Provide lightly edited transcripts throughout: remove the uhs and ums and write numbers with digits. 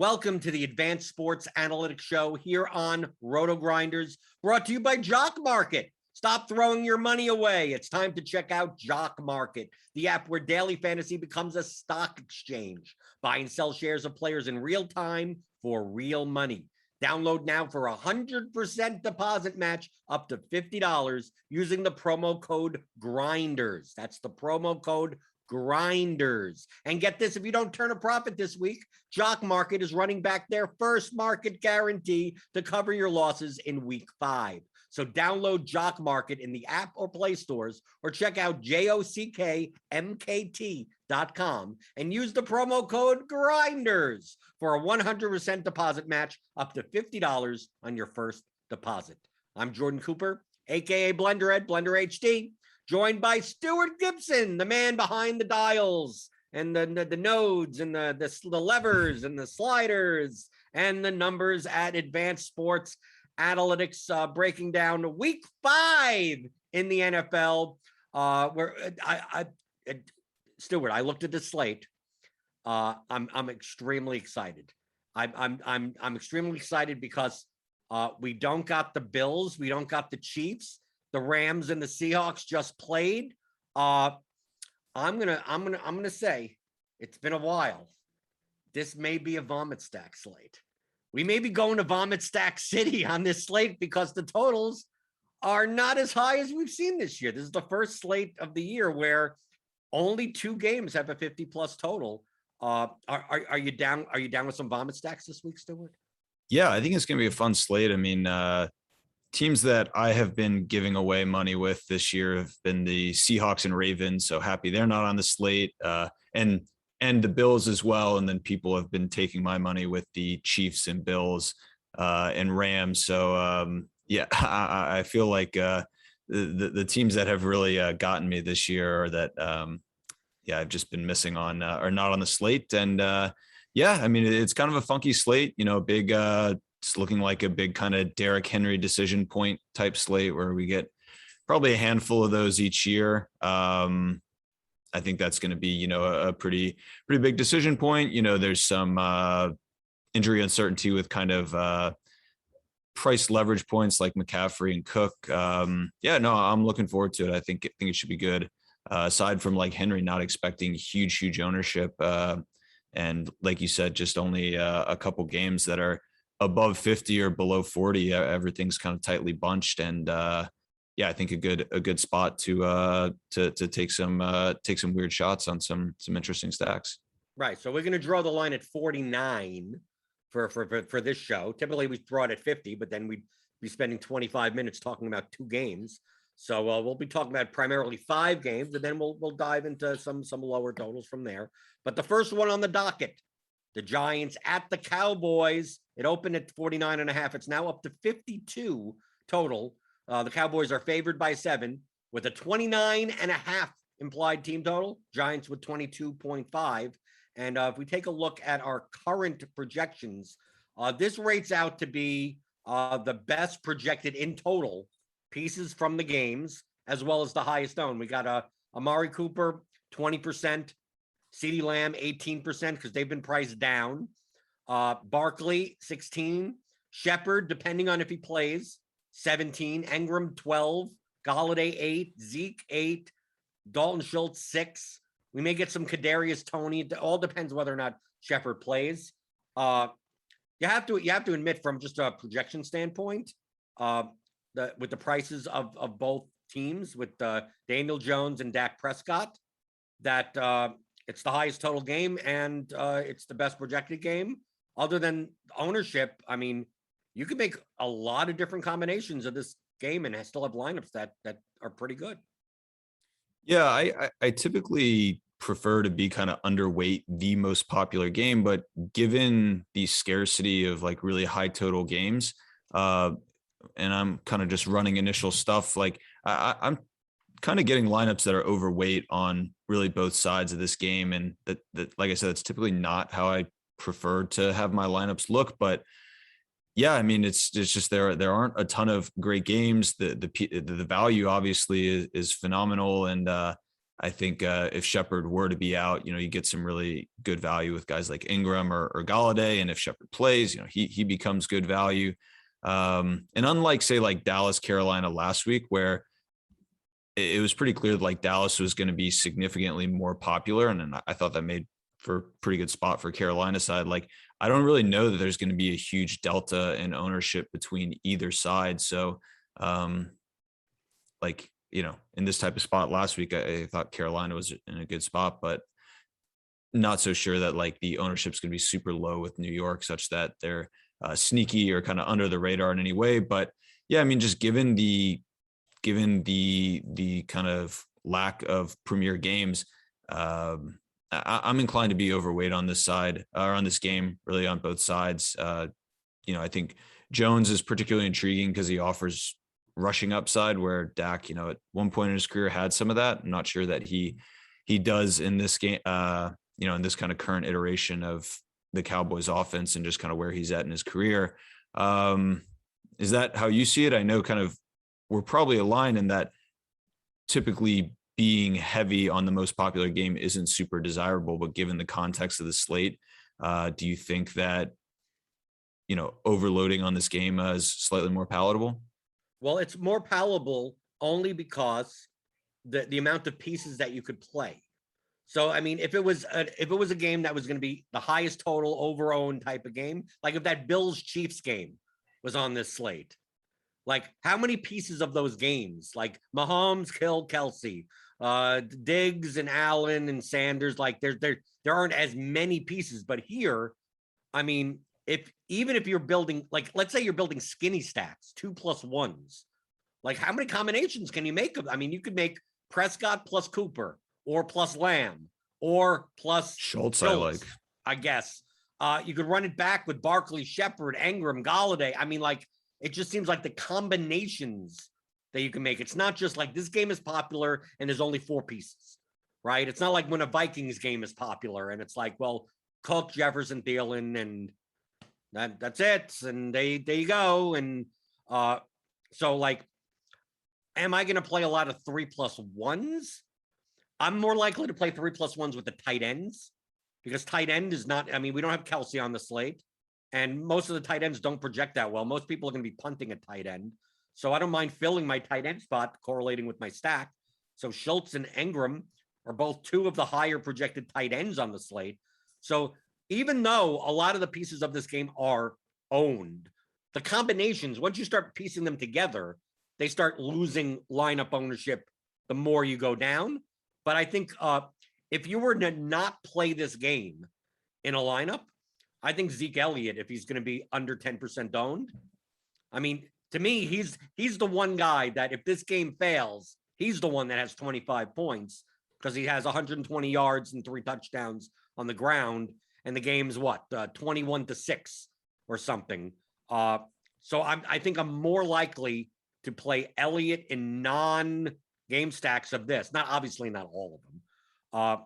Welcome to the Advanced Sports Analytics Show here on RotoGrinders, brought to you by Jock Market. Stop throwing your money away. It's time to check out Jock Market, the app where daily fantasy becomes a stock exchange. Buy and sell shares of players in real time for real money. Download now for 100% deposit match up to $50 using the promo code GRINDERS. That's the promo code GRINDERS. And get this, if you don't turn a profit this week, Jock Market is running back their first market guarantee to cover your losses in week 5. So download Jock Market in the app or Play stores, or check out jockmkt.com and use the promo code GRINDERS for a 100% deposit match up to $50 on your first deposit. I'm Jordan Cooper, aka Blender Ed, Blender HD, joined by Stewart Gibson, the man behind the dials and the nodes and the levers and the sliders and the numbers at Advanced Sports Analytics, breaking down week 5 in the NFL. Where Stewart, I looked at the slate. I'm extremely excited. I'm extremely excited because we don't got the Bills, we don't got the Chiefs. The Rams and the Seahawks just played. I'm gonna say it's been a while. This may be a vomit stack slate. We may be going to vomit stack city on this slate because the totals are not as high as we've seen this year. This is the first slate of the year where only 2 games have a 50+ total. Are you down? Are you down with some vomit stacks this week, Stewart? Yeah, I think it's going to be a fun slate. I mean, teams that I have been giving away money with this year have been the Seahawks and Ravens. So happy they're not on the slate, and the Bills as well. And then people have been taking my money with the Chiefs and Bills and Rams. So yeah, I feel like the teams that have really gotten me this year, or that I've just been missing on, are not on the slate. And yeah, I mean, it's kind of a funky slate, big. It's looking like a big kind of Derrick Henry decision point type slate where we get probably a handful of those each year. I think that's going to be, a pretty big decision point. There's some injury uncertainty with kind of price leverage points like McCaffrey and Cook. I'm looking forward to it. I think it should be good. Aside from like Henry not expecting huge ownership. And like you said, just only a couple games that are above 50 or below 40. Everything's kind of tightly bunched, and I think a good spot to take some weird shots on some interesting stacks. Right. So we're going to draw the line at 49 for this show. Typically we throw it at 50, but then we'd be spending 25 minutes talking about 2 games. So we'll be talking about primarily 5 games, and then we'll dive into some lower totals from there. But the first one on the docket, the Giants at the Cowboys. It opened at 49.5. It's now up to 52 total. The Cowboys are favored by 7 with a 29.5 implied team total. Giants with 22.5. And if we take a look at our current projections, this rates out to be the best projected in total pieces from the games, as well as the highest owned. We got Amari Cooper, 20%, CeeDee Lamb, 18%, because they've been priced down. Barkley, 16, Shepard, depending on if he plays, 17, Engram, 12, Golladay, 8, Zeke, 8, Dalton Schultz, 6. We may get some Kadarius Toney. It all depends whether or not Shepard plays. You have to admit, from just a projection standpoint, with the prices of both teams, with Daniel Jones and Dak Prescott, that it's the highest total game, and it's the best projected game. Other than ownership, I mean, you can make a lot of different combinations of this game and still have lineups that are pretty good. Yeah, I typically prefer to be kind of underweight the most popular game, but given the scarcity of like really high total games, and I'm kind of just running initial stuff, like I'm kind of getting lineups that are overweight on really both sides of this game. And that like I said, it's typically not how I prefer to have my lineups look, but yeah, I mean, it's just there aren't a ton of great games. The value obviously is phenomenal, and I think if Shepard were to be out, you get some really good value with guys like Ingram or Galladay. And if Shepard plays, he becomes good value. And unlike, say, like Dallas, Carolina last week, where it was pretty clear that like Dallas was going to be significantly more popular. And then I thought that made for a pretty good spot for Carolina side. Like, I don't really know that there's going to be a huge delta in ownership between either side. So, in this type of spot last week, I thought Carolina was in a good spot, but not so sure that like the ownership's going to be super low with New York, such that they're sneaky or kind of under the radar in any way. But yeah, I mean, just given the kind of lack of premier games, I'm inclined to be overweight on this side or on this game, really on both sides. I think Jones is particularly intriguing because he offers rushing upside, where Dak, at one point in his career had some of that. I'm not sure that he does in this game, in this kind of current iteration of the Cowboys offense and just kind of where he's at in his career. Is that how you see it? I know kind of we're probably aligned in that typically being heavy on the most popular game isn't super desirable, but given the context of the slate, do you think that, overloading on this game is slightly more palatable? Well, it's more palatable only because the amount of pieces that you could play. So, I mean, if it was a game that was going to be the highest total over-owned type of game, like if that Bills-Chiefs game was on this slate, like how many pieces of those games, like Mahomes killed Kelsey, Diggs and Allen and Sanders, like there aren't as many pieces. But here, I mean, even if you're building, like, let's say you're building skinny stacks, 2+1s, like how many combinations can you make of? I mean, you could make Prescott plus Cooper, or plus Lamb, or plus Schultz, I guess. You could run it back with Barkley, Shepard, Ingram, Galladay. I mean, like, it just seems like the combinations that you can make. It's not just like this game is popular and there's only 4 pieces, right? It's not like when a Vikings game is popular and it's like, well, Cook, Jefferson, Thielen, and that's it. And there you go. And so, like, am I going to play a lot of 3+1s? I'm more likely to play 3+1s with the tight ends, because tight end is not, I mean, we don't have Kelsey on the slate, and most of the tight ends don't project that well. Most people are going to be punting at tight end. So I don't mind filling my tight end spot correlating with my stack. So Schultz and Ingram are both 2 of the higher projected tight ends on the slate. So even though a lot of the pieces of this game are owned, the combinations, once you start piecing them together, they start losing lineup ownership the more you go down. But I think if you were to not play this game in a lineup, I think Zeke Elliott, if he's going to be under 10% owned, I mean, to me, he's the one guy that if this game fails, he's the one that has 25 points because he has 120 yards and 3 touchdowns on the ground, and the game's 21-6 or something. So I think I'm more likely to play Elliott in non-game stacks of this. Obviously not all of them.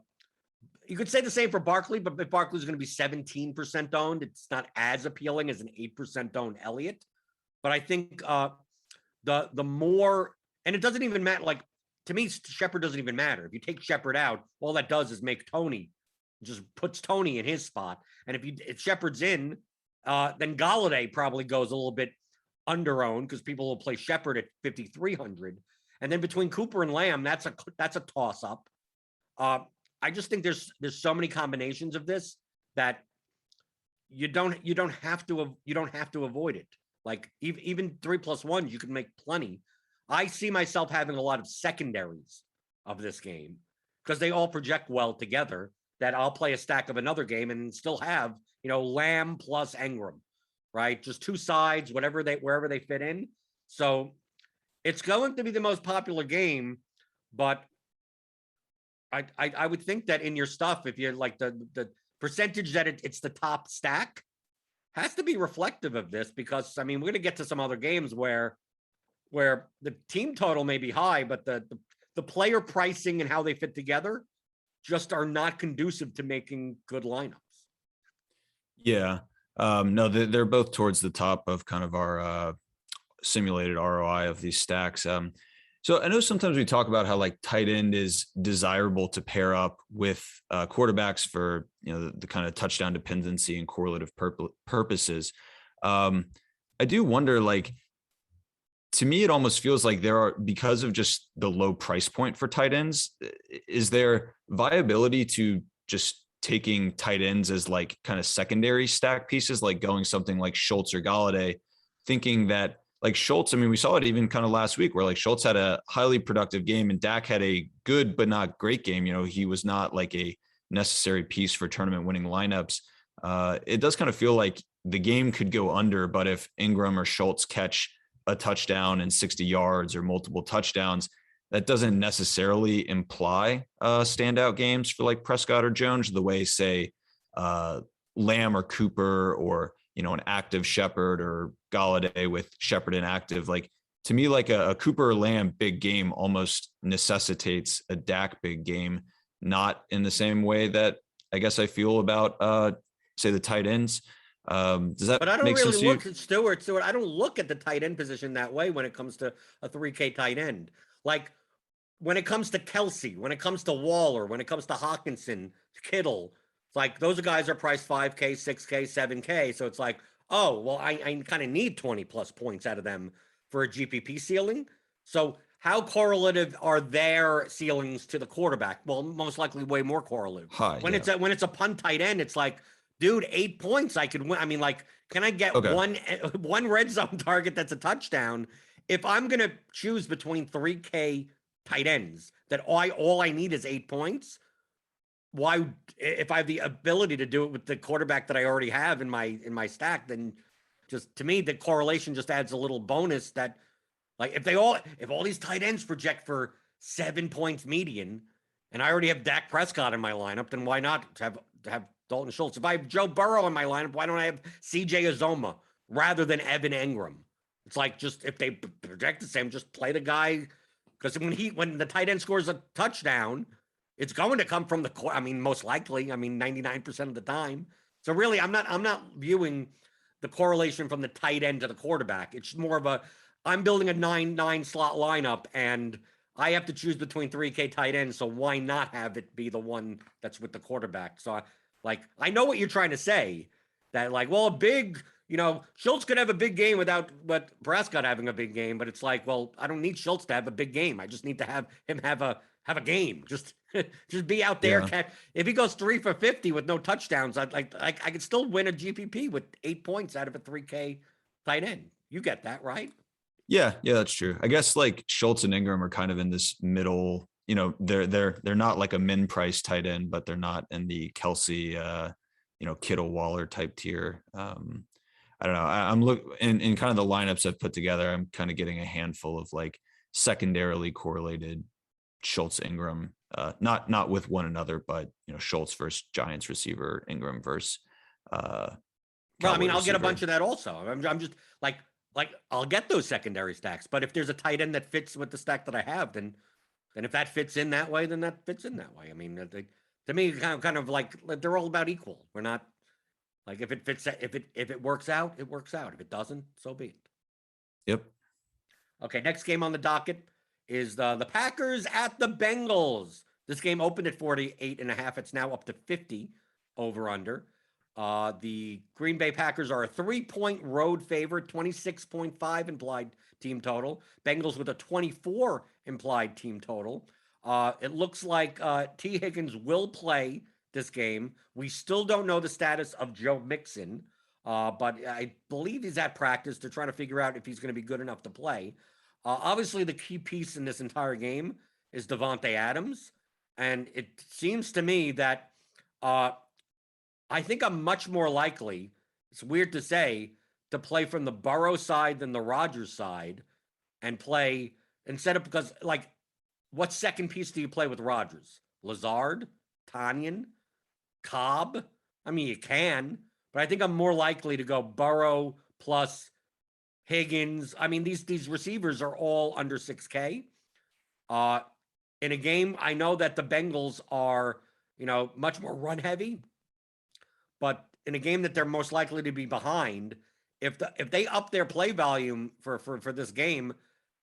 You could say the same for Barkley, but if Barkley's going to be 17% owned, it's not as appealing as an 8% owned Elliott. But I think the more, and it doesn't even matter. Like, to me, Shepard doesn't even matter. If you take Shepard out, all that does is make Tony, just puts Tony in his spot. And if Shepard's in, then Galladay probably goes a little bit under owned because people will play Shepard at 5,300. And then between Cooper and Lamb, that's a toss up. I just think there's so many combinations of this that you don't have to avoid it. Like even 3+1s, you can make plenty. I see myself having a lot of secondaries of this game because they all project well together, that I'll play a stack of another game and still have, Lamb plus Ingram, right? Just 2 sides, wherever they fit in. So it's going to be the most popular game, but I would think that in your stuff, if you're like the percentage that it's the top stack has to be reflective of this, because I mean, we're going to get to some other games where the team total may be high, but the player pricing and how they fit together just are not conducive to making good lineups. Yeah. No, they're both towards the top of kind of our simulated ROI of these stacks. So I know sometimes we talk about how like tight end is desirable to pair up with quarterbacks for, you know, the kind of touchdown dependency and correlative purposes. Um, I do wonder, like, to me, it almost feels like there are, because of just the low price point for tight ends, is there viability to just taking tight ends as like kind of secondary stack pieces, like going something like Schultz or Galladay, thinking that like Schultz, I mean, we saw it even kind of last week where like Schultz had a highly productive game and Dak had a good but not great game. You know, he was not like a necessary piece for tournament winning lineups. It does kind of feel like the game could go under, but if Ingram or Schultz catch a touchdown and 60 yards or multiple touchdowns, that doesn't necessarily imply standout games for like Prescott or Jones, the way, say, Lamb or Cooper, or, you know, an active Shepard or Galladay with Shepard inactive. Like, to me, like a Cooper or Lamb big game almost necessitates a Dak big game, not in the same way that I guess I feel about, say, the tight ends. Does that But I don't make sense really to you? look at Stewart. I don't look at the tight end position that way when it comes to a 3K tight end. Like when it comes to Kelsey, when it comes to Waller, when it comes to Hawkinson, Kittle, it's like those guys are priced 5K, 6K, 7K. So it's like, oh, well, I kind of need 20 plus points out of them for a GPP ceiling. So how correlative are their ceilings to the quarterback? Well, most likely way more correlative. High, When yeah. it's a punt tight end, it's like, dude, 8 points I could win. I mean, like, can I get Okay. one red zone target that's a touchdown? If I'm gonna choose between 3K tight ends that all I need is 8 points, why, if I have the ability to do it with the quarterback that I already have in my stack, then just, to me, the correlation just adds a little bonus that, like, if all these tight ends project for 7 points median, and I already have Dak Prescott in my lineup, then why not have Dalton Schultz? If I have Joe Burrow in my lineup, why don't I have CJ Uzoma rather than Evan Engram? It's like, just, if they project the same, just play the guy, because when the tight end scores a touchdown, it's going to come from the core. I mean, most likely. I mean, 99% of the time. So really, I'm not viewing the correlation from the tight end to the quarterback. It's more of a, I'm building a 9-9 slot lineup, and I have to choose between 3K tight ends. So why not have it be the one that's with the quarterback? So I know what you're trying to say, that like, well, a big, Schultz could have a big game without Prescott having a big game, but it's like, well, I don't need Schultz to have a big game. I just need to have him have a game. Just be out there. Yeah. If he goes 3 for 50 with no touchdowns, I could still win a GPP with 8 points out of a 3K tight end. You get that, right? Yeah, that's true. I guess like Schultz and Ingram are kind of in this middle, you know, they're not like a min price tight end, but they're not in the Kelsey, Kittle Waller type tier. I don't know. I'm in kind of the lineups I've put together. I'm kind of getting a handful of like secondarily correlated Schultz Ingram, not with one another, but Schultz versus Giants receiver, Ingram versus Well, I mean, Cowboy I'll get a receiver. bunch of that also. I'm just like I'll get those secondary stacks, but if there's a tight end that fits with the stack that I have, then if that fits in that way, then that fits in that way. I mean, to me, kind of like they're all about equal. We're not like, if it fits, if it works out, it works out. If it doesn't, so be it. Yep. Okay, next game on the docket is the Packers at the Bengals. This game opened at 48.5. It's now up to 50 over under. The Green Bay Packers are a 3-point road favorite, 26.5 implied team total. Bengals with a 24 implied team total. It looks like T. Higgins will play this game. We still don't know the status of Joe Mixon, but I believe he's at practice. They're trying to figure out if he's going to be good enough to play. Obviously, the key piece in this entire game is Devontae Adams, and it seems to me that I think I'm much more likely, it's weird to say, to play from the Burrow side than the Rodgers side, and play instead of, because like, what second piece do you play with Rodgers? Lazard, Tanyan, Cobb? I mean, you can, but I think I'm more likely to go Burrow plus Higgins. I mean, these receivers are all under 6K. In a game, I know that the Bengals are, much more run heavy, but in a game that they're most likely to be behind, if they up their play volume for this game,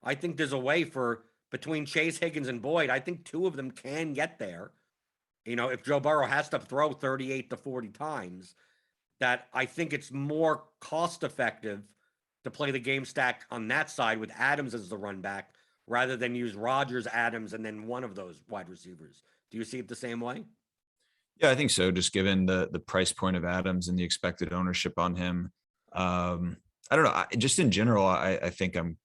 I think there's a way for between Chase, Higgins, and Boyd, I think two of them can get there. You know, if Joe Burrow has to throw 38 to 40 times, that I think it's more cost effective to play the game stack on that side with Adams as the run back rather than use Rodgers, Adams, and then one of those wide receivers. Do you see it the same way? Yeah, I think so. Just given the price point of Adams and the expected ownership on him. I don't know. Just in general, I think I'm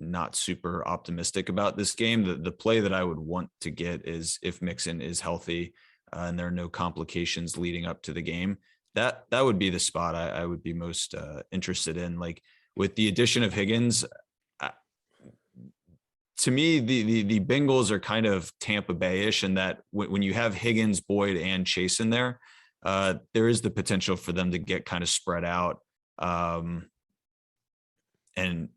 not super optimistic about this game. The play that I would want to get is if Mixon is healthy and there are no complications leading up to the game. That would be the spot I would be most interested in. Like with the addition of Higgins, to me, the Bengals are kind of Tampa Bay-ish in that when you have Higgins, Boyd, and Chase in there, there is the potential for them to get kind of spread out. And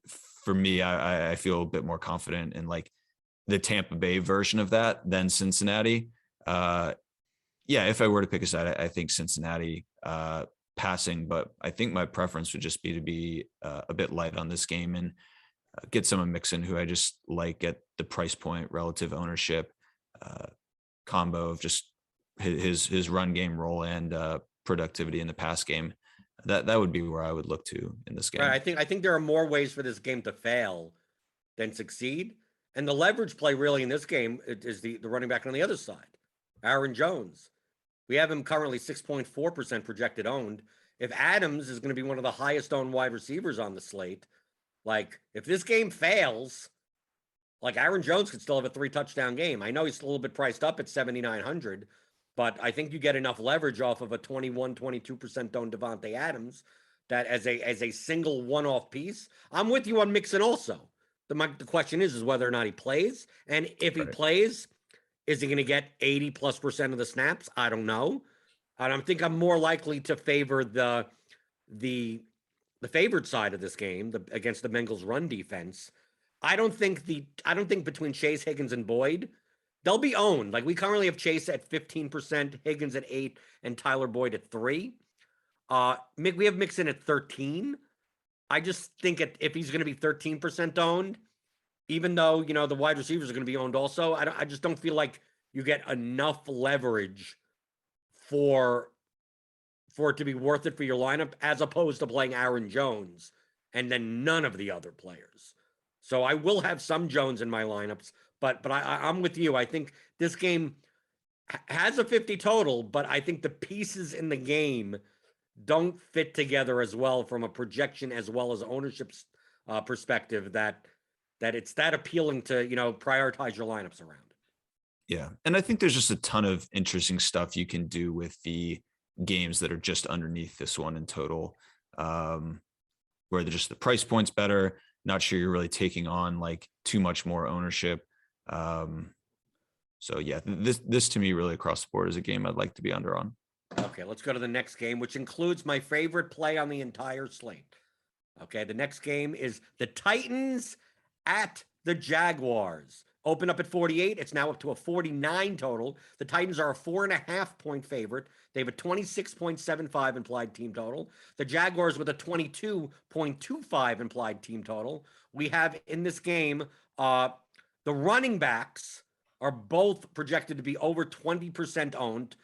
for me, I feel a bit more confident in like the Tampa Bay version of that than Cincinnati. Yeah, if I were to pick a side, I think Cincinnati passing, but I think my preference would just be to be a bit light on this game and get someone Mixon who I just like at the price point, relative ownership, combo of just his run game role and productivity in the pass game. That would be where I would look to in this game. Right. I think there are more ways for this game to fail than succeed. And the leverage play really in this game is the running back on the other side, Aaron Jones. We have him currently 6.4% projected owned. If Adams is going to be one of the highest owned wide receivers on the slate, like if this game fails, like Aaron Jones could still have a 3-touchdown game. I know he's a little bit priced up at 7,900, but I think you get enough leverage off of a 22% owned Devontae Adams that as a single one-off piece. I'm with you on Mixon also. The question is whether or not he plays. And if he plays, is he going to get 80+% of the snaps? I don't know. And I think I'm more likely to favor the favored side of this game against the Bengals run defense. I don't think between Chase, Higgins, and Boyd, they'll be owned. Like we currently have Chase at 15%, Higgins at 8%, and Tyler Boyd at 3%. We have Mixon at 13%. I just think if he's going to be 13% owned, even though, you know, the wide receivers are going to be owned also, I just don't feel like you get enough leverage for it to be worth it for your lineup, as opposed to playing Aaron Jones and then none of the other players. So I will have some Jones in my lineups, but I'm with you. I think this game has a 50 total, but I think the pieces in the game don't fit together as well from a projection as well as ownership perspective that it's that appealing to, you know, prioritize your lineups around. Yeah. And I think there's just a ton of interesting stuff you can do with the games that are just underneath this one in total, where the price point's better. Not sure you're really taking on like too much more ownership. So yeah, this to me really across the board is a game I'd like to be under on. Okay, let's go to the next game, which includes my favorite play on the entire slate. Okay, the next game is the Titans at the Jaguars. Open up at 48. It's now up to a 49 total. The Titans are a 4.5-point favorite. They have a 26.75 implied team total. The Jaguars with a 22.25 implied team total. We have in this game, the running backs are both projected to be over 20% owned.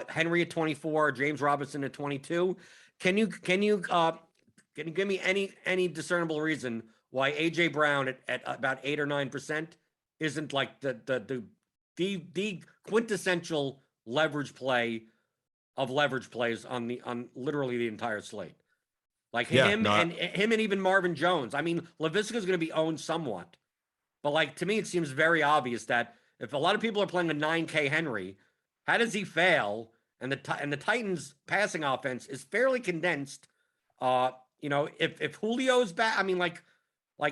Henry at 24, James Robinson at 22. Can you give me any discernible reason why AJ Brown at about 8 or 9% isn't like the quintessential leverage play of leverage plays on literally the entire slate? Like him and even Marvin Jones. I mean, Laviska is going to be owned somewhat, but like to me, it seems very obvious that if a lot of people are playing a 9K Henry, how does he fail? And the Titans passing offense is fairly condensed. You know, if Julio's back, I mean, like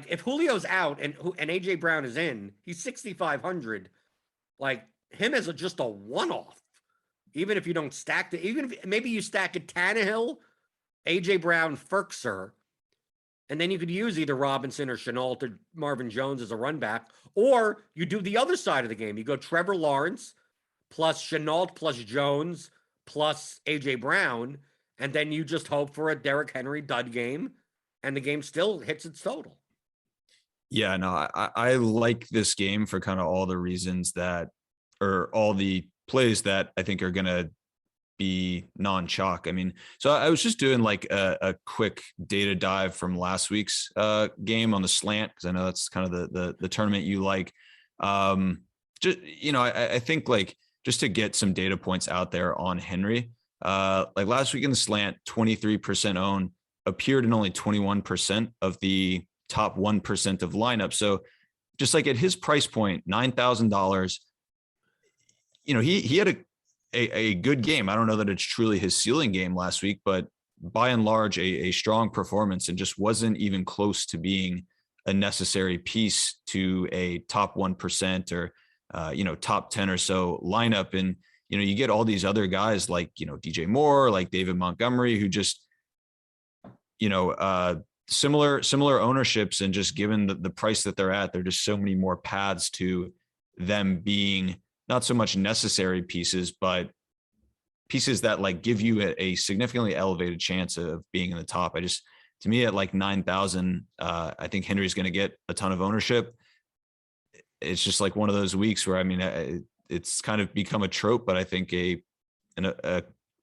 if Julio's out and AJ Brown is in, he's 6,500. Like him as just a one-off. Even if you don't stack even if maybe you stack it Tannehill, AJ Brown, Ferkser, and then you could use either Robinson or Chenault or Marvin Jones as a run back, or you do the other side of the game. You go Trevor Lawrence plus Chenault plus Jones plus AJ Brown, and then you just hope for a Derrick Henry dud game, and the game still hits its total. Yeah, no, I like this game for kind of all the reasons that, or all the plays that I think are going to be non-chalk. I mean, so I was just doing like a quick data dive from last week's game on the slant, because I know that's kind of the tournament you like. Just, I think like just to get some data points out there on Henry, like last week in the slant, 23% own, appeared in only 21% of the top 1% of lineups. So just like at his price point, $9,000, he had a good game. I don't know that it's truly his ceiling game last week, but by and large, a strong performance, and just wasn't even close to being a necessary piece to a top 1% or, top 10 or so lineup. And, you get all these other guys like, DJ Moore, like David Montgomery, who just, similar ownerships, and just given the price that they're at, there are just so many more paths to them being not so much necessary pieces, but pieces that like give you a significantly elevated chance of being in the top. To me, at like 9,000, I think Henry's going to get a ton of ownership. It's just like one of those weeks where, I mean, it's kind of become a trope, but I think a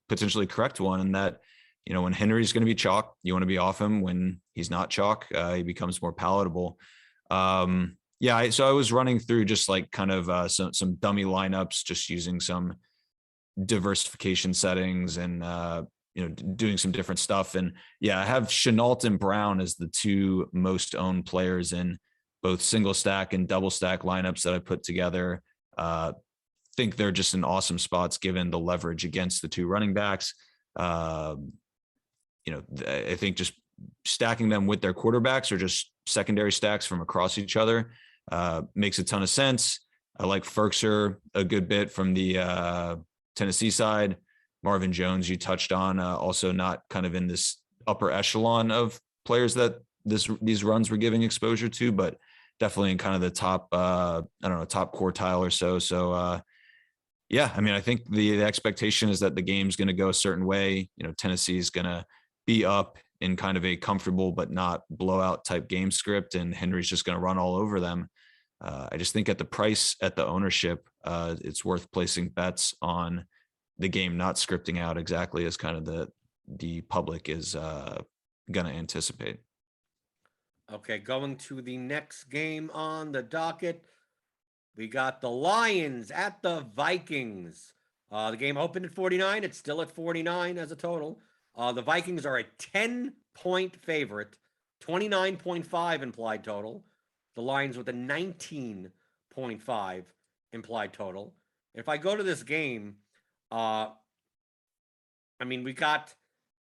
potentially correct one, in that, when Henry's going to be chalk, you want to be off him. When he's not chalk, he becomes more palatable. So I was running through just like kind of some dummy lineups, just using some diversification settings and doing some different stuff. And yeah, I have Chenault and Brown as the two most owned players in both single stack and double stack lineups that I put together. Think they're just in awesome spots given the leverage against the two running backs. I think just stacking them with their quarterbacks, or just secondary stacks from across each other, makes a ton of sense. I like Ferkser a good bit from the Tennessee side. Marvin Jones, you touched on, also not kind of in this upper echelon of players that these runs were giving exposure to, but definitely in kind of the top, top quartile or so. So, I mean, I think the expectation is that the game's going to go a certain way. Tennessee is going to be up in kind of a comfortable but not blowout type game script, and Henry's just going to run all over them. I just think at the price, at the ownership, it's worth placing bets on the game not scripting out exactly as kind of the public is going to anticipate. Okay, going to the next game on the docket. We got the Lions at the Vikings. The game opened at 49. It's still at 49 as a total. The Vikings are a 10-point favorite, 29.5 implied total. The Lions with a 19.5 implied total. If I go to this game, I mean, we got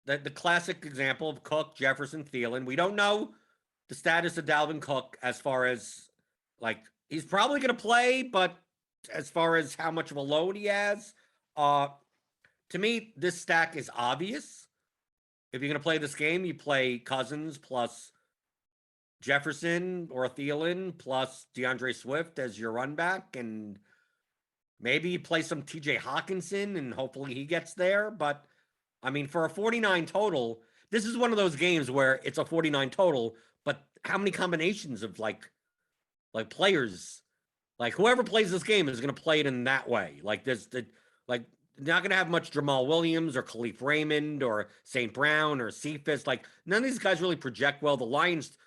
the classic example of Cook, Jefferson, Thielen. We don't know the status of Dalvin Cook as far as, like, he's probably going to play, but as far as how much of a load he has, to me, this stack is obvious. If you're going to play this game, you play Cousins plus Jefferson or Thielen plus DeAndre Swift as your run back, and maybe you play some TJ Hawkinson and hopefully he gets there. But I mean, for a 49 total, this is one of those games where it's a 49 total, but how many combinations of like players, like whoever plays this game is going to play it in that way. Like not going to have much Jamal Williams or Khalif Raymond or St. Brown or Cephas. Like, none of these guys really project well. The Lions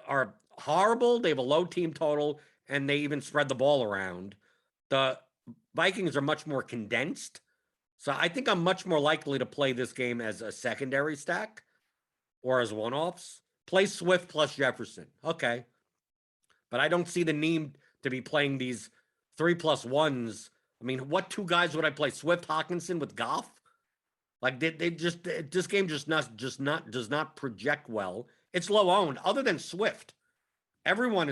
are horrible. They have a low team total, and they even spread the ball around. The Vikings are much more condensed. So I think I'm much more likely to play this game as a secondary stack or as one-offs. Play Swift plus Jefferson. Okay. But I don't see the need to be playing these 3+1s. I mean, what two guys would I play? Swift, Hawkinson with Goff? Like they just, this game does not project well. It's low owned. Other than Swift, everyone.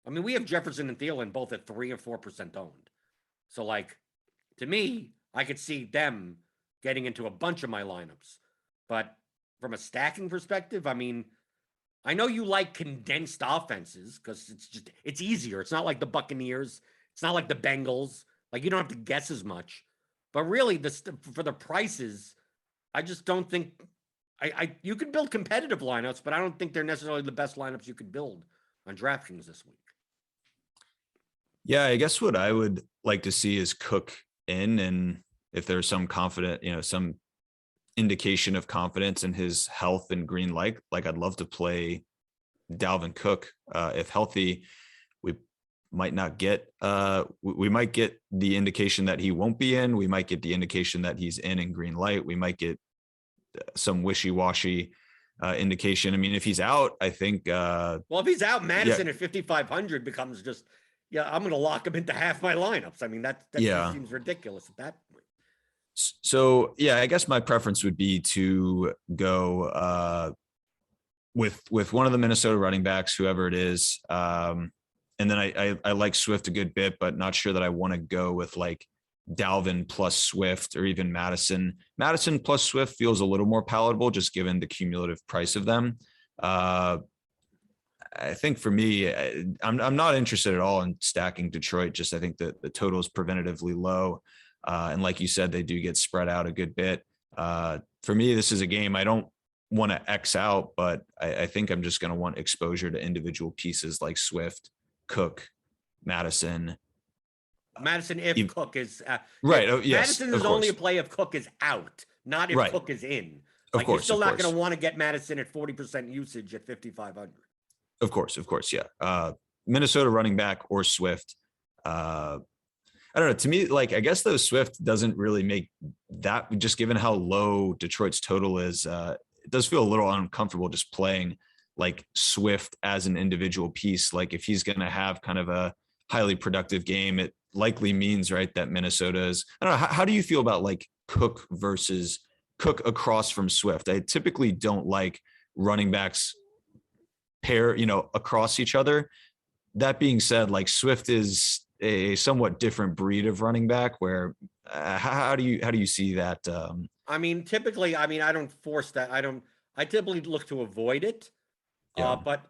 I mean, we have Jefferson and Thielen both at 3 and 4% owned. So, like, to me, I could see them getting into a bunch of my lineups. But from a stacking perspective, I mean, I know you like condensed offenses because it's easier. It's not like the Buccaneers. It's not like the Bengals. Like, you don't have to guess as much. But really, for the prices, I just don't think you could build competitive lineups, but I don't think they're necessarily the best lineups you could build on DraftKings this week. Yeah, I guess what I would like to see is Cook in, and if there's some some indication of confidence in his health and green light, like I'd love to play Dalvin Cook. If healthy, we might not get we might get the indication that he won't be in. We might get the indication that he's in green light. We might get some wishy-washy indication. I mean, if he's out, I think well, if he's out, Madison at 5,500 becomes just I'm going to lock him into half my lineups. I mean, that just seems ridiculous at that point. So yeah, I guess my preference would be to go with one of the Minnesota running backs, whoever it is. And then I like Swift a good bit, but not sure that I want to go with like Dalvin plus Swift or even Madison. Madison plus Swift feels a little more palatable, just given the cumulative price of them. I think for me, I'm not interested at all in stacking Detroit. Just I think that the total is preventatively low. And like you said, they do get spread out a good bit. For me, this is a game I don't want to X out, but I think I'm just going to want exposure to individual pieces like Swift, Cook, Madison. If Cook is right. Oh, yes, Madison is only a play if Cook is out, not if Cook is in. Like, you're still not going to want to get Madison at 40% usage at 5,500. Of course. Yeah. Minnesota running back or Swift. I don't know. To me, like, I guess though Swift doesn't really make that, just given how low Detroit's total is. It does feel a little uncomfortable just playing like Swift as an individual piece. Like if he's going to have kind of a highly productive game, it likely means, right, that Minnesota is, I don't know. How do you feel about like Cook versus Cook across from Swift? I typically don't like running backs pair, across each other. That being said, like Swift is a somewhat different breed of running back where how do you see that? I mean, typically, I don't force that. I typically look to avoid it. But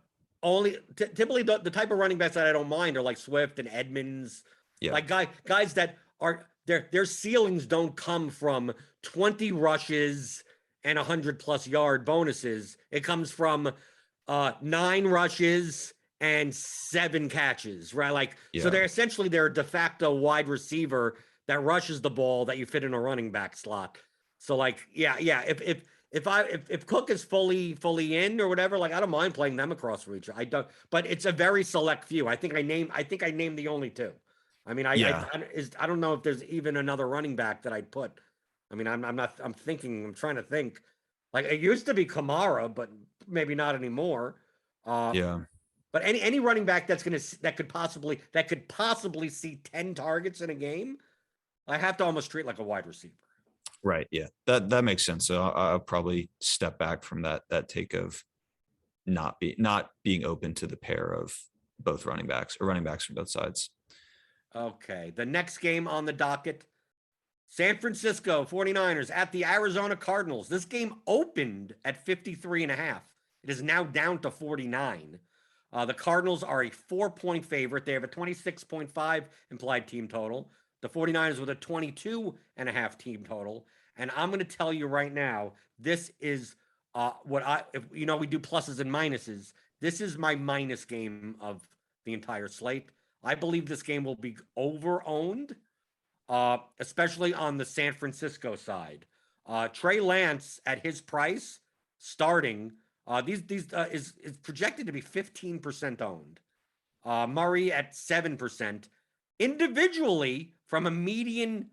only typically the type of running backs that I don't mind are like Swift and Edmonds. Yeah. Like guys that are their ceilings don't come from 20 rushes and 100+ yard bonuses. It comes from 9 rushes and 7 catches, right? Like, so they're a de facto wide receiver that rushes the ball that you fit in a running back slot. So like, if Cook is fully in or whatever, like I don't mind playing them across from each other. I don't, but it's a very select few. I think I named the only 2. I mean, I don't know if there's even another running back that I'd put. I mean, I'm trying to think. Like it used to be Kamara, but maybe not anymore. But any running back that could possibly see 10 targets in a game, I have to almost treat like a wide receiver. Right. Yeah, that makes sense. So I'll probably step back from that take of not being open to the pair of both running backs or running backs from both sides. Okay. The next game on the docket, San Francisco 49ers at the Arizona Cardinals. This game opened at 53.5. It is now down to 49. The Cardinals are a 4-point favorite. They have a 26.5 implied team total. The 49ers with a 22.5 team total. And I'm going to tell you right now, this is we do pluses and minuses. This is my minus game of the entire slate. I believe this game will be over-owned, especially on the San Francisco side. Trey Lance at his price starting is projected to be 15% owned. Murray at 7%. Individually, from a median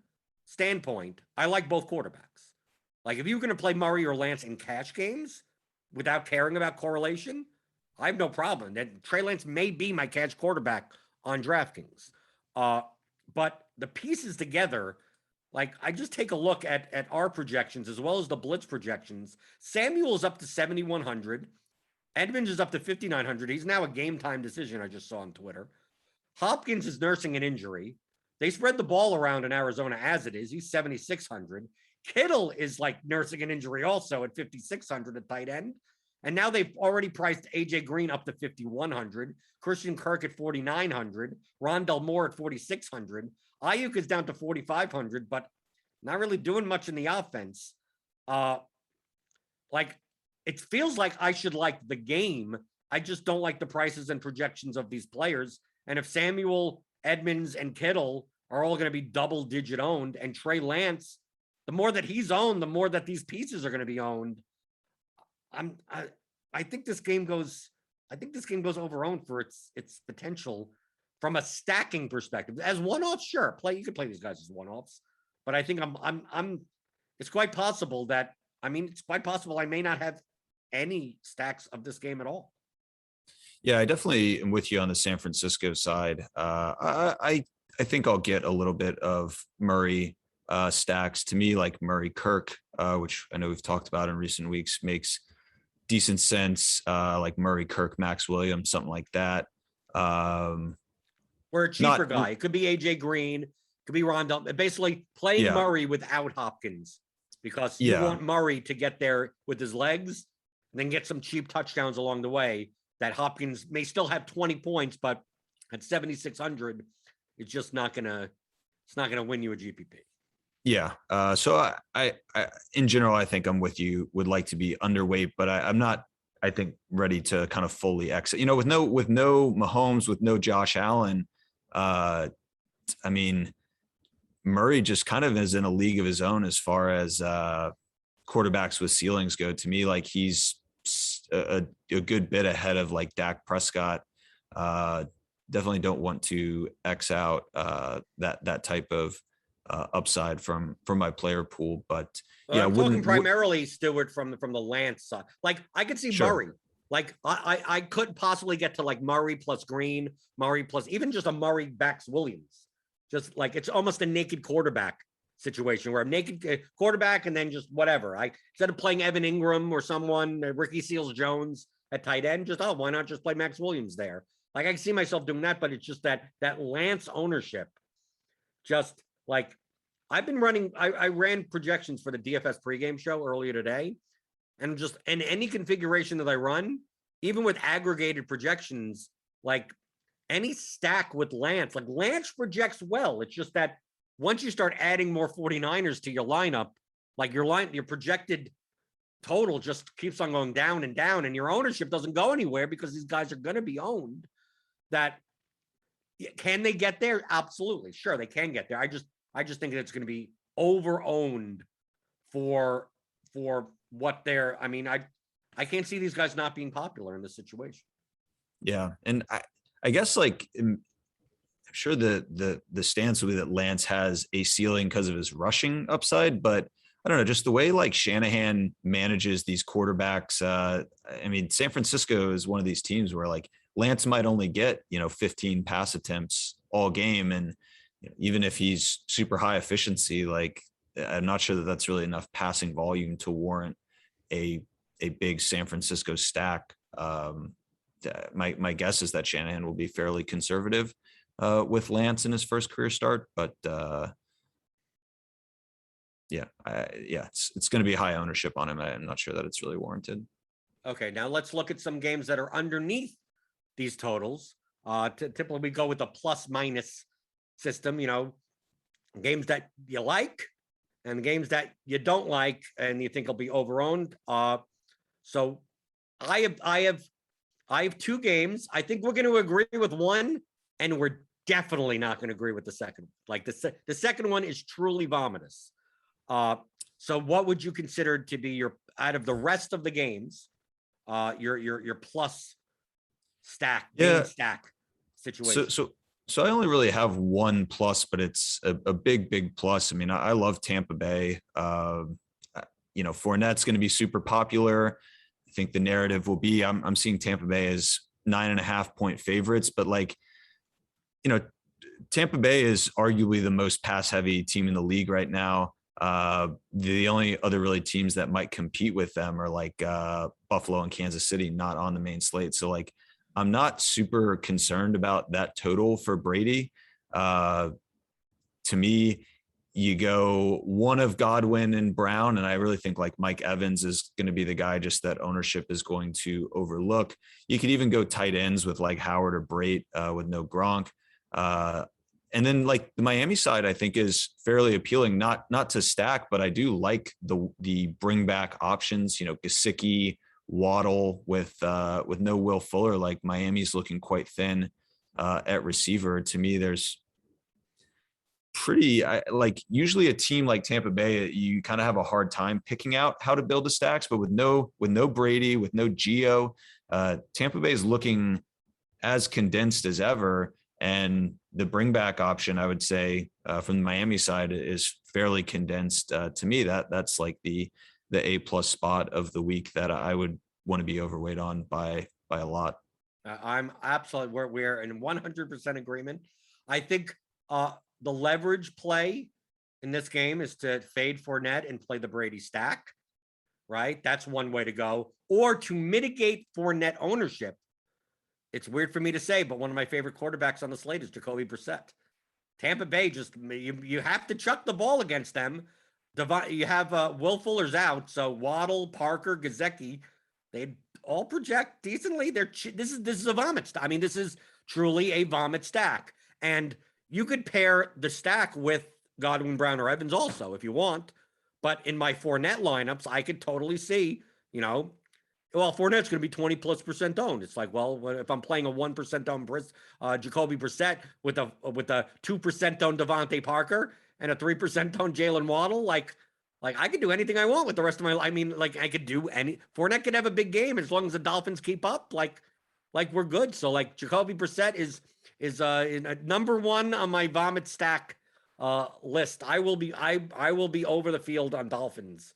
standpoint, I like both quarterbacks. Like if you're going to play Murray or Lance in cash games without caring about correlation, I have no problem. That Trey Lance may be my cash quarterback on DraftKings. But the pieces together, like I just take a look at our projections as well as the Blitz projections. Samuel's up to 7,100. Edmonds is up to 5,900. He's now a game time decision, I just saw on Twitter. Hopkins is nursing an injury. They spread the ball around in Arizona as it is. He's 7,600. Kittle is like nursing an injury also at 5,600 at tight end. And now they've already priced AJ Green up to 5,100. Christian Kirk at 4,900. Rondell Moore at 4,600. Ayuk is down to 4,500, but not really doing much in the offense. like, it feels like I should like the game. I just don't like the prices and projections of these players. And if Samuel, Edmonds, and Kittle are all going to be double-digit owned, and Trey Lance, the more that he's owned, the more that these pieces are going to be owned. I think this game goes. I think this game goes over-owned for its potential from a stacking perspective. As one-offs, sure, you could play these guys as one-offs, but I think it's quite possible that, it's quite possible I may not have any stacks of this game at all. Yeah, I definitely am with you on the San Francisco side. I think I'll get a little bit of Murray stacks. To me, like Murray Kirk, which I know we've talked about in recent weeks, makes decent sense. Like Murray Kirk, Max Williams, something like that. We're a cheaper guy. It could be AJ Green, could be Rondell. Basically playing Murray without Hopkins, because you want Murray to get there with his legs and then get some cheap touchdowns along the way. That Hopkins may still have 20 points, but at 7,600, it's just not gonna win you a GPP. Yeah. So I in general, I think I'm with you. Would like to be underweight, but I'm not. I think ready to kind of fully exit. With no Mahomes, with no Josh Allen. Murray just kind of is in a league of his own as far as quarterbacks with ceilings go. To me, like he's a good bit ahead of like Dak Prescott. Definitely don't want to X out that type of upside from my player pool, but I'm talking primarily Stewart from the Lance side. Like I could see Murray. Like I couldn't possibly get to like Murray plus Green, Murray plus even just a Murray backs Williams. Just like it's almost a naked quarterback situation where I'm naked quarterback and then just whatever. Instead of playing Evan Ingram or someone, Ricky Seals Jones at tight end, why not just play Max Williams there? Like I can see myself doing that, but it's just that Lance ownership. Just like I've been running, I ran projections for the DFS pregame show earlier today, and just in any configuration that I run, even with aggregated projections, like any stack with Lance, like Lance projects well. It's just that once you start adding more 49ers to your lineup, like your projected total just keeps on going down and down, and your ownership doesn't go anywhere because these guys are going to be owned. That can they get there? Absolutely, sure they can get there. I just think that it's going to be over-owned for what they're. I can't see these guys not being popular in this situation. Yeah, and I guess like I'm sure the stance will be that Lance has a ceiling because of his rushing upside, but I don't know, just the way like Shanahan manages these quarterbacks. San Francisco is one of these teams where like Lance might only get 15 pass attempts all game, and even if he's super high efficiency, like I'm not sure that that's really enough passing volume to warrant a big San Francisco stack. My guess is that Shanahan will be fairly conservative with Lance in his first career start, but it's going to be high ownership on him. I'm not sure that it's really warranted. Okay, now let's look at some games that are underneath these totals. Typically, we go with a plus minus system. Games that you like and games that you don't like and you think will be overowned. So I have two games. I think we're going to agree with one, and we're definitely not going to agree with the second. Like the second one is truly vomitous. So what would you consider to be your, out of the rest of the games, your plus stack, game stack situation? So I only really have one plus, but it's a big plus. I love Tampa Bay. Fournette's going to be super popular. I think the narrative will be I'm seeing Tampa Bay as 9.5 point favorites, but Tampa Bay is arguably the most pass heavy team in the league right now. The only other really teams that might compete with them are like Buffalo and Kansas City, not on the main slate. So I'm not super concerned about that total for Brady. To me, you go one of Godwin and Brown, and I really think like Mike Evans is going to be the guy just that ownership is going to overlook. You could even go tight ends with like Howard or Brate with no Gronk. And then like the Miami side, I think is fairly appealing, not to stack, but I do like the bring back options, Gesicki, Waddle with no Will Fuller. Like Miami's looking quite thin at receiver. To me, there's like usually a team like Tampa Bay, you kind of have a hard time picking out how to build the stacks, but with no Brady, with no Gio, Tampa Bay is looking as condensed as ever. And the bring back option, I would say, from the Miami side is fairly condensed. To me, that's like the A+ spot of the week that I would want to be overweight on by a lot. I'm absolutely, we're in 100% agreement. I think the leverage play in this game is to fade Fournette and play the Brady stack, right? That's one way to go. Or to mitigate Fournette ownership. It's weird for me to say, but one of my favorite quarterbacks on the slate is Jacoby Brissett. Tampa Bay, just you have to chuck the ball against them. You have Will Fuller's out, so Waddle, Parker, Gesicki, they all project decently. This is a vomit. I mean, this is truly a vomit stack, and you could pair the stack with Godwin, Brown, or Evans also if you want. But in my Fournette lineups, I could totally see, well, Fournette's going to be 20+% owned. It's like, well, if I'm playing a 1% owned Jacoby Brissett with a 2% owned Devontae Parker and a 3% owned Jalen Waddle, like I could do anything I want with the rest of my life. I mean, like I could do Fournette could have a big game as long as the Dolphins keep up. Like we're good. So like Jacoby Brissett is number one on my vomit stack list. I will be over the field on Dolphins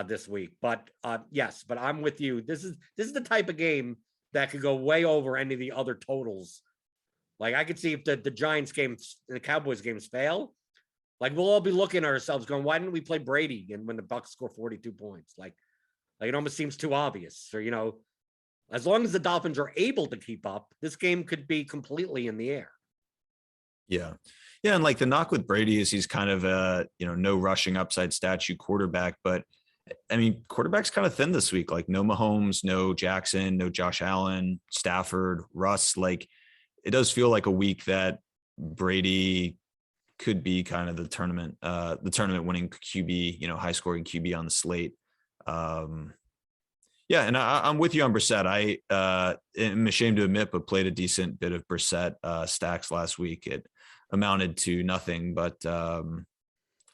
this week, but yes, but I'm with you. This is the type of game that could go way over any of the other totals. Like I could see if the Giants games, the Cowboys games fail, like we'll all be looking at ourselves going, why didn't we play Brady? And when the Bucs score 42 points, like it almost seems too obvious. Or as long as the Dolphins are able to keep up, this game could be completely in the air. Yeah. And like the knock with Brady is he's kind of a no rushing upside statue quarterback, but I mean, quarterback's kind of thin this week, like no Mahomes, no Jackson, no Josh Allen, Stafford, Russ. Like it does feel like a week that Brady could be kind of the tournament winning QB, high scoring QB on the slate. Yeah. And I'm with you on Brissett. I am ashamed to admit, but played a decent bit of Brissett stacks last week. It amounted to nothing, but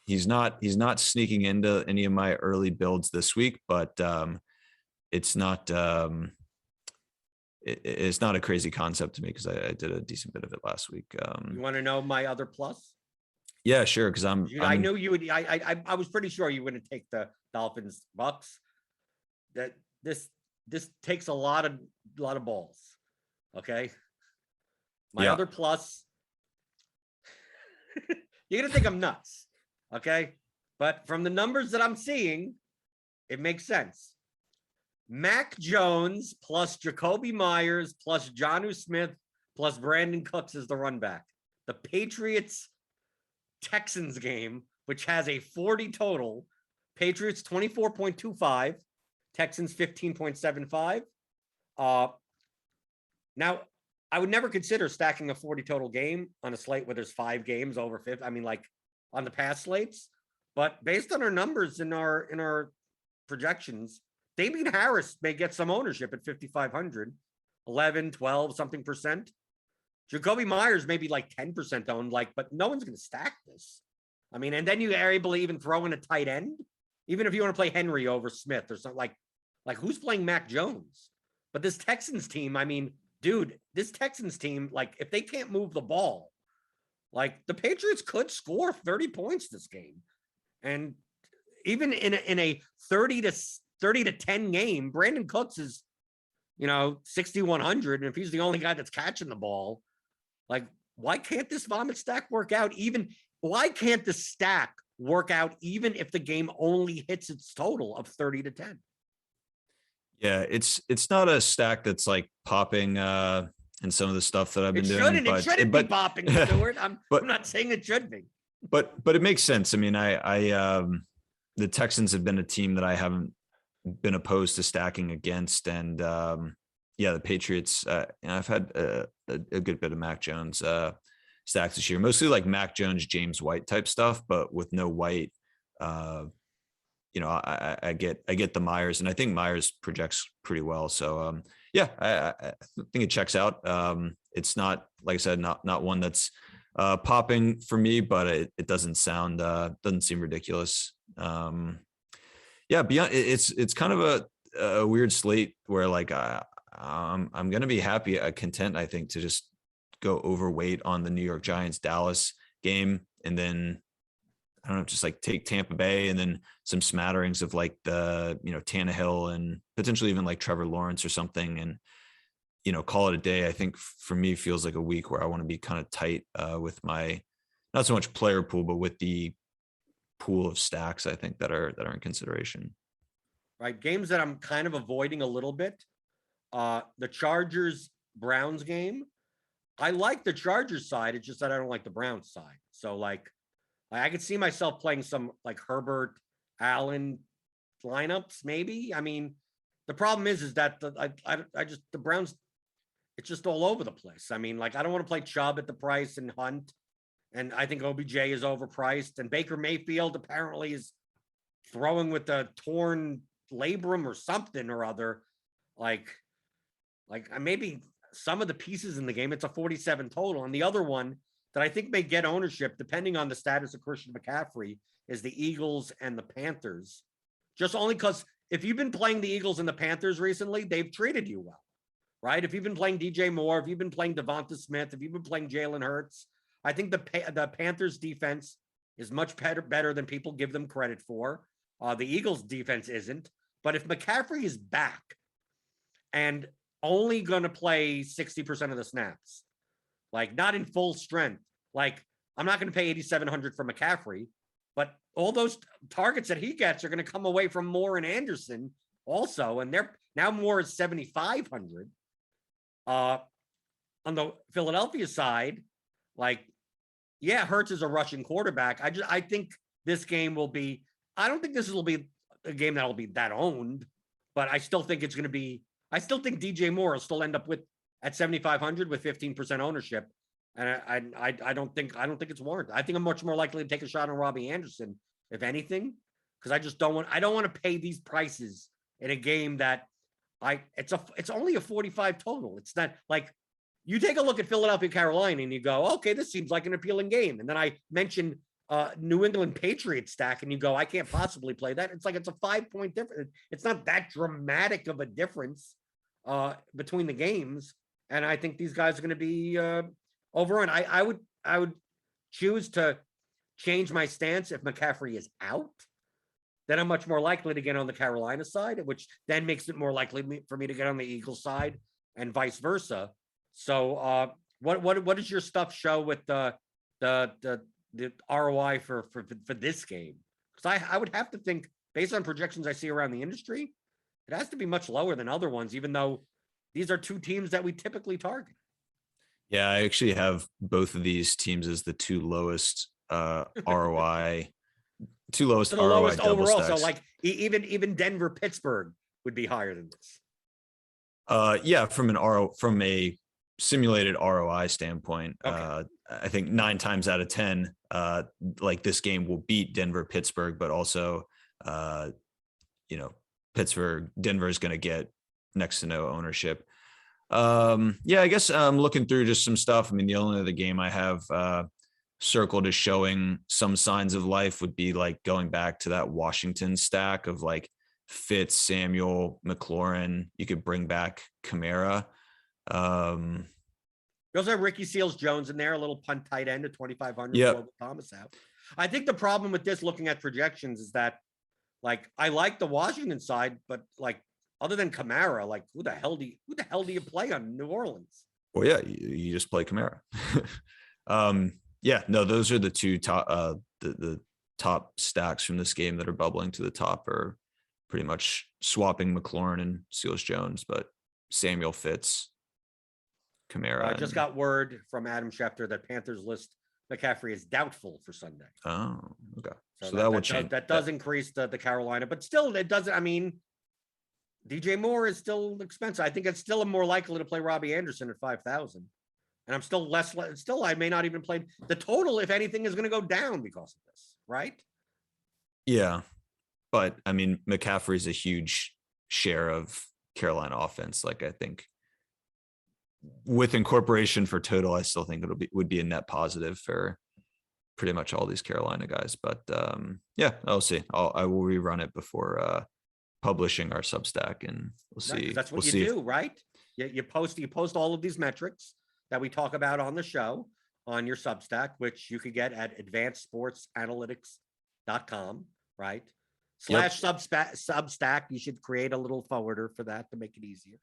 he's not sneaking into any of my early builds this week, but it's not it's not a crazy concept to me because I did a decent bit of it last week. You want to know my other plus? Yeah, sure. Because I knew you would. I was pretty sure you wouldn't take the Dolphins Bucks. That this takes a lot of balls. Okay. My other plus. You're gonna think I'm nuts. Okay. But from the numbers that I'm seeing, it makes sense. Mac Jones plus Jacoby Myers plus Jonnu Smith plus Brandon Cooks is the run back. The Patriots Texans game, which has a 40 total, Patriots 24.25, Texans 15.75. Now, I would never consider stacking a 40 total game on a slate where there's 5 games over 50. I mean, like on the past slates, but based on our numbers in our projections, Damian Harris may get some ownership at 5,500, 11, 12, something percent. Jacoby Myers may be like 10% owned, but no one's going to stack this. I mean, and then you are able to even throw in a tight end, even if you want to play Henry over Smith or something like who's playing Mac Jones? But this Texans team, I mean, dude, this Texans team, if they can't move the ball, the Patriots could score 30 points this game. And even in a 30 to 10 game, Brandon Cooks is, 6,100. And if he's the only guy that's catching the ball, why can't this vomit stack work out? Why can't the stack work out even if the game only hits its total of 30 to 10? Yeah, it's not a stack that's popping in some of the stuff that I've been doing. It shouldn't be popping, Stewart. I'm not saying it should be. But it makes sense. I mean, the Texans have been a team that I haven't been opposed to stacking against, and the Patriots. I've had a good bit of Mac Jones stacks this year, mostly like Mac Jones, James White type stuff, but with no White. I get the Myers, and I think Myers projects pretty well. So I think it checks out. It's not, like I said, not one that's popping for me, but it doesn't seem ridiculous. Beyond it's kind of a weird slate where like I'm gonna be content, I think, to just go overweight on the New York Giants Dallas game, and then I don't know, just like take Tampa Bay and then some smatterings of like the, Tannehill and potentially even like Trevor Lawrence or something, and, call it a day. I think for me feels like a week where I want to be kind of tight with my, not so much player pool, but with the pool of stacks, I think that are in consideration. Right. Games that I'm kind of avoiding a little bit. The Chargers Browns game. I like the Chargers side. It's just that I don't like the Browns side. So like I could see myself playing some like Herbert, Allen lineups, maybe. I mean, the problem is that the Browns, it's just all over the place. I mean, like I don't want to play Chubb at the price and Hunt, and I think OBJ is overpriced, and Baker Mayfield apparently is throwing with a torn labrum or something or other. Like maybe some of the pieces in the game, it's a 47 total, and the other one that I think may get ownership, depending on the status of Christian McCaffrey, is the Eagles and the Panthers. Just only because if you've been playing the Eagles and the Panthers recently, they've treated you well, right? If you've been playing DJ Moore, if you've been playing Devonta Smith, if you've been playing Jalen Hurts, I think the Panthers defense is much better than people give them credit for. The Eagles defense isn't. But if McCaffrey is back and only going to play 60% of the snaps, like not in full strength, like I'm not going to pay 8,700 for McCaffrey, but all those targets that he gets are going to come away from Moore and Anderson also, and they're now Moore is 7,500. On the Philadelphia side, like, yeah, Hurts is a rushing quarterback. I think this game will be. I don't think this will be a game that will be that owned, but I still think it's going to be. I still think DJ Moore will still end up with at 7,500 with 15% ownership, and I don't think it's warranted. I think I'm much more likely to take a shot on Robbie Anderson, if anything, because I don't want to pay these prices in a game that it's only a 45 total. It's not like you take a look at Philadelphia, Carolina, and you go, okay, this seems like an appealing game, and then I mention New England Patriots stack, and you go, I can't possibly play that. It's like it's a 5-point difference. It's not that dramatic of a difference between the games. And I think these guys are going to be over. And I would choose to change my stance if McCaffrey is out. Then I'm much more likely to get on the Carolina side, which then makes it more likely for me to get on the Eagles side, and vice versa. So, what does your stuff show with the ROI for this game? Because I would have to think, based on projections I see around the industry, it has to be much lower than other ones, even though these are two teams that we typically target. Yeah, I actually have both of these teams as the two lowest ROI, ROI double overall. stacks. So like even Denver, Pittsburgh would be higher than this. Yeah, from a simulated ROI standpoint, Okay. I think 9 times out of 10, like this game will beat Denver, Pittsburgh, but also, Denver is going to get next to no ownership. I guess I'm looking through just some stuff. I mean, the only other game I have circled as showing some signs of life would be like going back to that Washington stack of like Fitz, Samuel, McLaurin. You could bring back Kamara. You also have Ricky Seals-Jones in there, a little punt tight end at 2,500. Yeah. Thomas out. I think the problem with this, looking at projections, is that like I like the Washington side, but like other than Kamara, like who the hell do you play on New Orleans? Well, yeah, you just play Kamara. Those are the two top the top stacks from this game that are bubbling to the top, are pretty much swapping McLaurin and Seals-Jones, but Samuel, Fitz, Kamara. I just got word from Adam Schefter that Panthers list McCaffrey is doubtful for Sunday. Oh, okay. So that would change. That does increase the Carolina, but still it doesn't. I mean, DJ Moore is still expensive. I think it's still more likely to play Robbie Anderson at 5,000. And I'm still still, I may not even play the total. If anything is going to go down because of this, right? Yeah. But I mean, McCaffrey's a huge share of Carolina offense. Like, I think with incorporation for total, I still think would be a net positive for pretty much all these Carolina guys. But yeah, I'll see. I will rerun it before publishing our Substack, and we'll see. Right, that's what we'll you see do, right? You post all of these metrics that we talk about on the show on your Substack, which you could get at advancedsportsanalytics.com, right? / Substack. You should create a little forwarder for that to make it easier.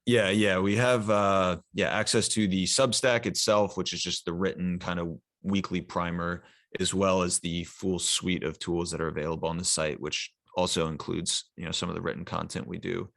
Yeah. We have access to the Substack itself, which is just the written kind of weekly primer, as well as the full suite of tools that are available on the site, which also includes, some of the written content we do.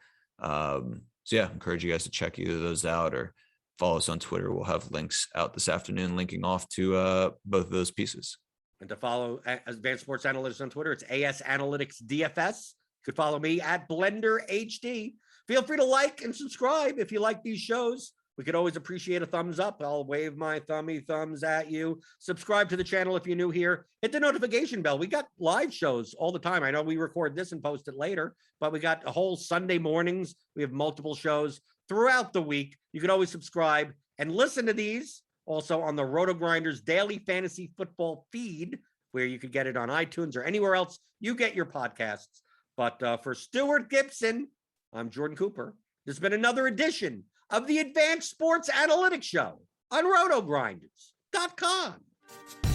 So yeah, encourage you guys to check either of those out or follow us on Twitter. We'll have links out this afternoon linking off to both of those pieces. And to follow Advanced Sports Analytics on Twitter, it's AS Analytics DFS. You could follow me at Blender HD. Feel free to like and subscribe if you like these shows. We could always appreciate a thumbs up. I'll wave my thumbs at you. Subscribe to the channel if you're new here. Hit the notification bell. We got live shows all the time. I know we record this and post it later, but we got a whole Sunday mornings. We have multiple shows throughout the week. You can always subscribe and listen to these also on the RotoGrinders Daily Fantasy Football feed, where you could get it on iTunes or anywhere else you get your podcasts. But for Stewart Gibson, I'm Jordan Cooper. There's been another edition of the Advanced Sports Analytics Show on RotoGrinders.com.